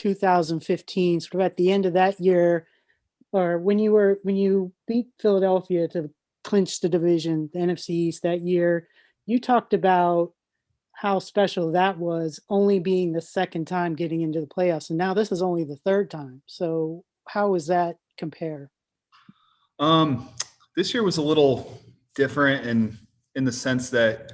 2015, sort of at the end of that year, or when you beat Philadelphia to clinch the division, the NFC East that year, you talked about how special that was, only being the second time getting into the playoffs. And now this is only the third time. So how does that compare? This year was a little different in the sense that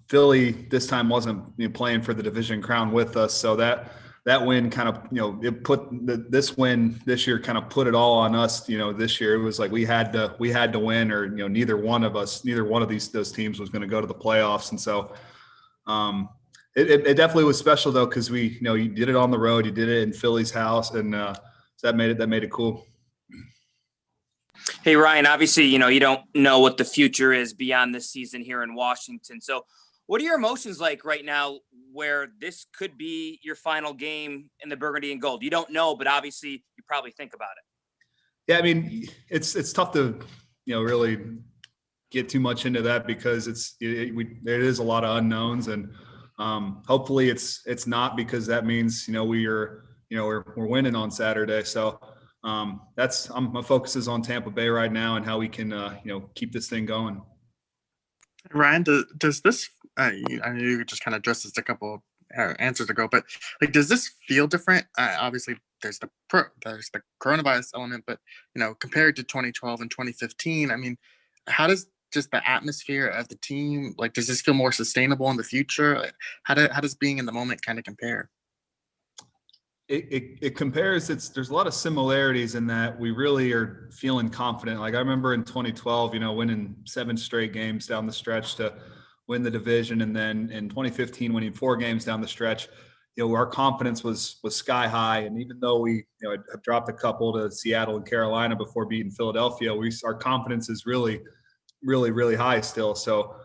Philly this time wasn't playing for the division crown with us. So that win kind of, it put this win this year kind of put it all on us. This year it was like we had to win, or neither one of those teams was going to go to the playoffs. And so it definitely was special though, because you did it on the road, you did it in Philly's house, and so that made it cool. Hey Ryan, obviously you don't know what the future is beyond this season here in Washington. So what are your emotions like right now, where this could be your final game in the burgundy and gold? You don't know, but obviously you probably think about it. Yeah, I mean, it's tough to really get too much into that, because there is a lot of unknowns, and hopefully it's not, because that means we're winning on Saturday. So my focus is on Tampa Bay right now and how we can keep this thing going. Ryan, does this? I know you just kind of addressed this a couple answers ago, but does this feel different? Obviously, there's the coronavirus element, but compared to 2012 and 2015, I mean, how does just the atmosphere of the team, does this feel more sustainable in the future? How does being in the moment kind of compare? It compares. There's a lot of similarities in that we really are feeling confident. Like I remember in 2012, winning 7 straight games down the stretch to win the division, and then in 2015 winning 4 games down the stretch. Our confidence was sky high, and even though we have dropped a couple to Seattle and Carolina before beating Philadelphia, our confidence is really, really, really high still. So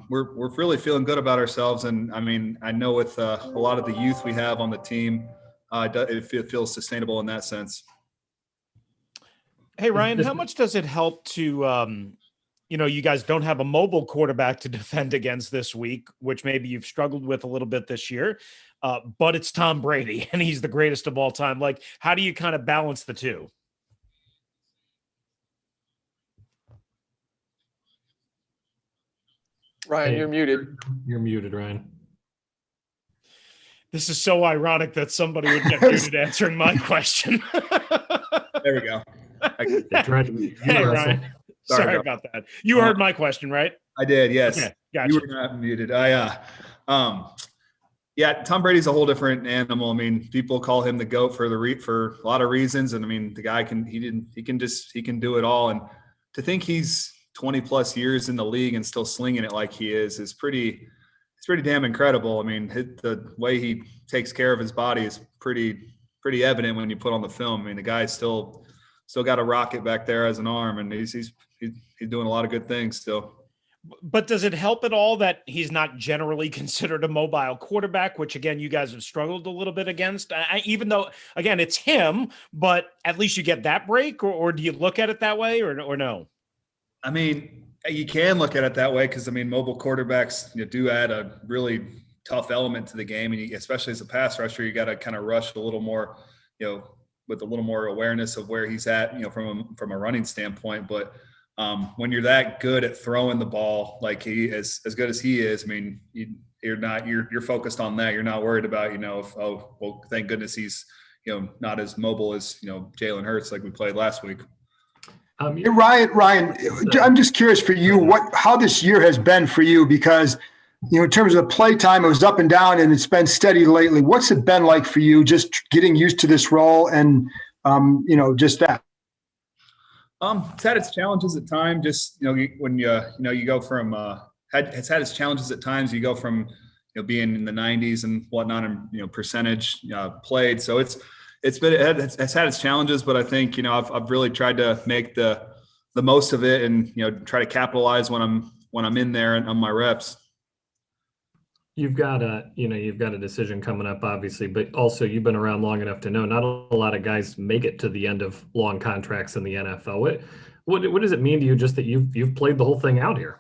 we're really feeling good about ourselves, and I mean, I know with a lot of the youth we have on the team, it feels sustainable in that sense. Hey Ryan, how much does it help to you guys don't have a mobile quarterback to defend against this week, which maybe you've struggled with a little bit this year, but it's Tom Brady and he's the greatest of all time. How do you kind of balance the two? Ryan, you're muted. You're muted, Ryan. This is so ironic that somebody would get muted answering my question. There we go. Hey, Ryan. Sorry about that. You heard my question, right? I did, yes. Okay, gotcha. You were not muted. Yeah, Tom Brady's a whole different animal. I mean, people call him the GOAT for a lot of reasons, and I mean, the guy can do it all. And to think he's 20 plus years in the league and still slinging it like he is pretty damn incredible. I mean, the way he takes care of his body is pretty evident when you put on the film. I mean, the guy's still got a rocket back there as an arm, and he's doing a lot of good things still. But does it help at all that he's not generally considered a mobile quarterback, which again, you guys have struggled a little bit against, even though again, it's him, but at least you get that break, or do you look at it that way or no? I mean, you can look at it that way, because I mean, mobile quarterbacks do add a really tough element to the game, and especially as a pass rusher, you got to kind of rush a little more, with a little more awareness of where he's at, from a running standpoint. But when you're that good at throwing the ball, like as good as he is, I mean, you're focused on that. You're not worried about, well, thank goodness he's, not as mobile as, Jalen Hurts, like we played last week. Hey, Ryan, I'm just curious for you, how this year has been for you, because, in terms of play time, it was up and down and it's been steady lately. What's it been like for you just getting used to this role and, just that? It's had its challenges at times. Just when you go from it's had its challenges at times. You go from being in the 90s and whatnot, and percentage played. So it's had its challenges, but I think I've really tried to make the most of it, and try to capitalize when I'm in there and on my reps. You've got a decision coming up, obviously, but also you've been around long enough to know not a lot of guys make it to the end of long contracts in the NFL. What does it mean to you just that you've played the whole thing out here?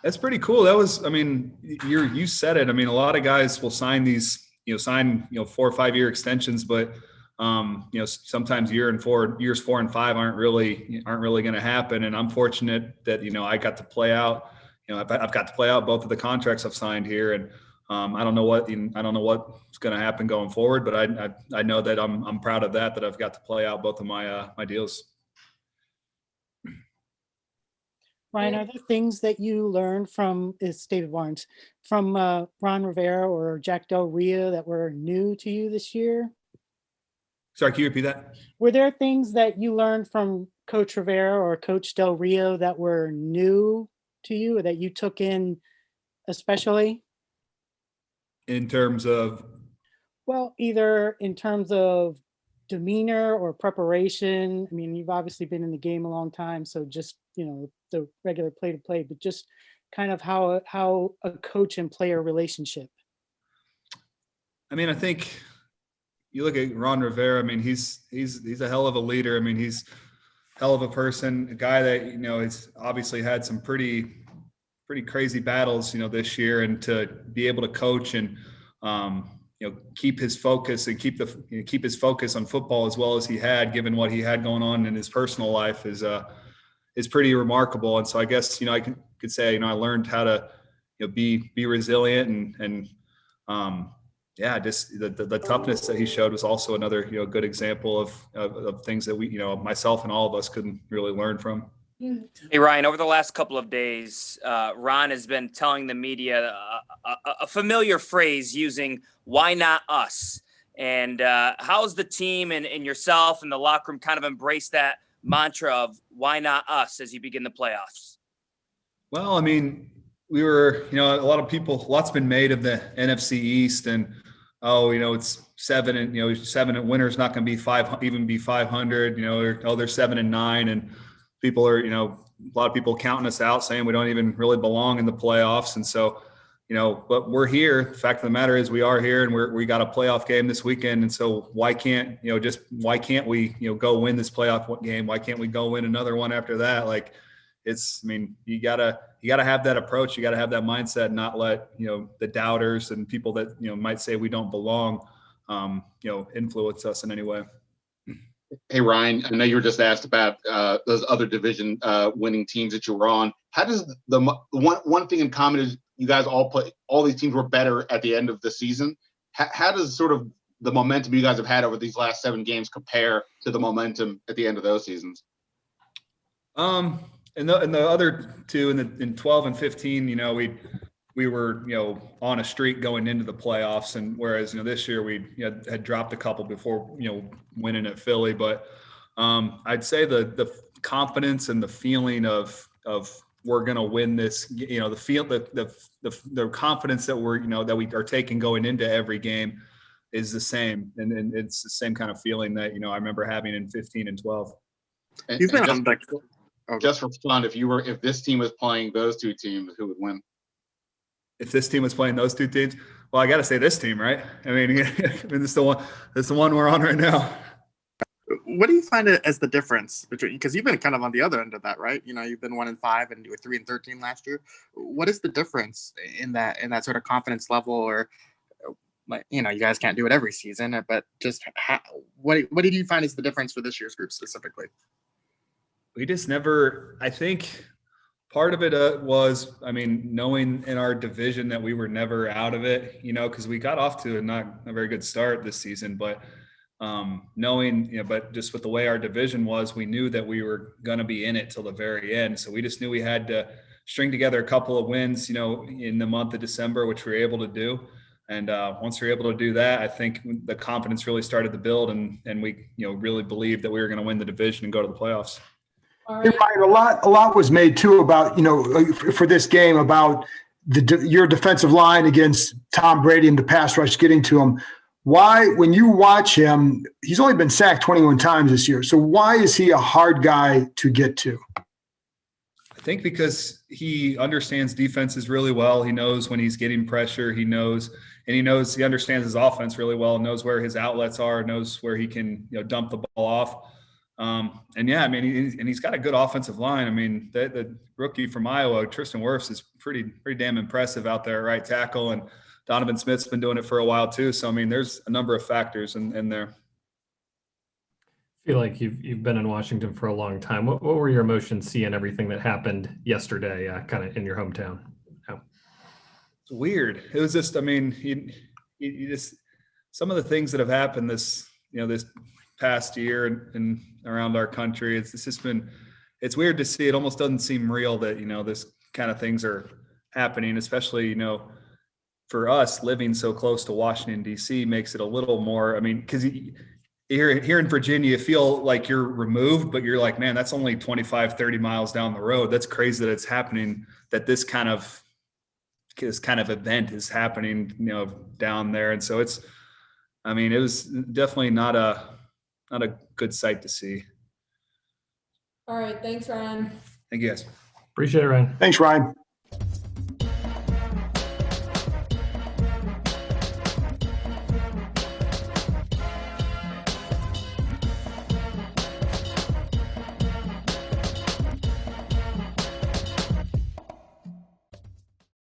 That's pretty cool. That was, I mean, you said it. I mean, a lot of guys will sign these sign 4 or 5 year extensions, but sometimes years 4 and 5 aren't really going to happen. And I'm fortunate that I got to play out. I've got to play out both of the contracts I've signed here, and I don't know what's going to happen going forward, but I know that I'm proud of that I've got to play out both of my deals. Ryan, are there things that you learned from, it's David Barnes, from Ron Rivera or Jack Del Rio that were new to you this year? Sorry, can you repeat that? Were there things that you learned from Coach Rivera or Coach Del Rio that were new to you or that you took in especially? In terms of? Well, either in terms of demeanor or preparation. I mean, you've obviously been in the game a long time, so just, the regular play to play, but just kind of how a coach and player relationship. I mean, I think you look at Ron Rivera. I mean, he's a hell of a leader. I mean, he's a hell of a person, a guy that has obviously had some pretty crazy battles this year, and to be able to coach and keep his focus and keep his focus on football as well as he had, given what he had going on in his personal life, is pretty remarkable. And so I guess I could say I learned how to be resilient and just the toughness that he showed was also another good example of things that we myself and all of us couldn't really learn from. Hey, Ryan, over the last couple of days, Ron has been telling the media a familiar phrase using "why not us?" And how's the team and yourself and the locker room kind of embrace that mantra of "why not us" as you begin the playoffs? Well, I mean, we were, lots been made of the NFC East, and it's 7 and 7 and winners not going to be 500, or they're 7 and 9, and people are, a lot of people counting us out, saying we don't even really belong in the playoffs. And so, but we're here. The fact of the matter is we are here, and we got a playoff game this weekend. And so why can't we, go win this playoff game? Why can't we go win another one after that? Like you gotta have that approach. You gotta have that mindset, and not let, the doubters and people that, might say we don't belong, influence us in any way. Hey, Ryan, I know you were just asked about those other division winning teams that you were on. How does the one thing in common is you guys all these teams were better at the end of the season. How does sort of the momentum you guys have had over these last 7 games compare to the momentum at the end of those seasons? And the other two in 12 and 15, we were, on a streak going into the playoffs. And whereas, this year we had dropped a couple before, winning at Philly. But I'd say the confidence and the feeling of we're going to win this, the confidence that that we are taking going into every game is the same. And it's the same kind of feeling that, I remember having in 15 and 12. You've been on just for fun, if this team was playing those two teams, who would win? If this team was playing those two teams, well, I got to say this team, right? I mean, this is the one we're on right now. What do you find as the difference between, because you've been kind of on the other end of that, right? You've been 1 and 5 and you were 3 and 13 last year. What is the difference in that sort of confidence level, or like, you guys can't do it every season, but just what did you find is the difference for this year's group specifically? We just never, I think part of it was, knowing in our division that we were never out of it, because we got off to not a very good start this season, but knowing, but just with the way our division was, we knew that we were going to be in it till the very end. So we just knew we had to string together a couple of wins, in the month of December, which we were able to do. And once we were able to do that, I think the confidence really started to build, and we, really believed that we were going to win the division and go to the playoffs. Hey, Ryan, a lot was made too about, for this game, about your defensive line against Tom Brady and the pass rush getting to him. Why, when you watch him, he's only been sacked 21 times this year. So why is he a hard guy to get to? I think because he understands defenses really well. He knows when he's getting pressure. He understands his offense really well, knows where his outlets are, knows where he can, dump the ball off. He's got a good offensive line. The rookie from Iowa, Tristan Wirfs, is pretty damn impressive out there at right tackle. And Donovan Smith's been doing it for a while too. So, I mean, there's a number of factors in there. I feel like you've been in Washington for a long time. What were your emotions seeing everything that happened yesterday, kind of in your hometown? Yeah. It's weird. It was just, I mean, you just, some of the things that have happened this past year and around our country, it's just been, it's weird to see. It almost doesn't seem real that, this kind of things are happening, especially, for us living so close to Washington, D.C. makes it a little more, I mean, because here in Virginia, you feel like you're removed, but you're like, man, that's only 25, 30 miles down the road. That's crazy that it's happening, that this kind of event is happening, down there. And so it was definitely not a good sight to see. All right. Thanks, Ryan. Thank you guys. Appreciate it, Ryan. Thanks, Ryan.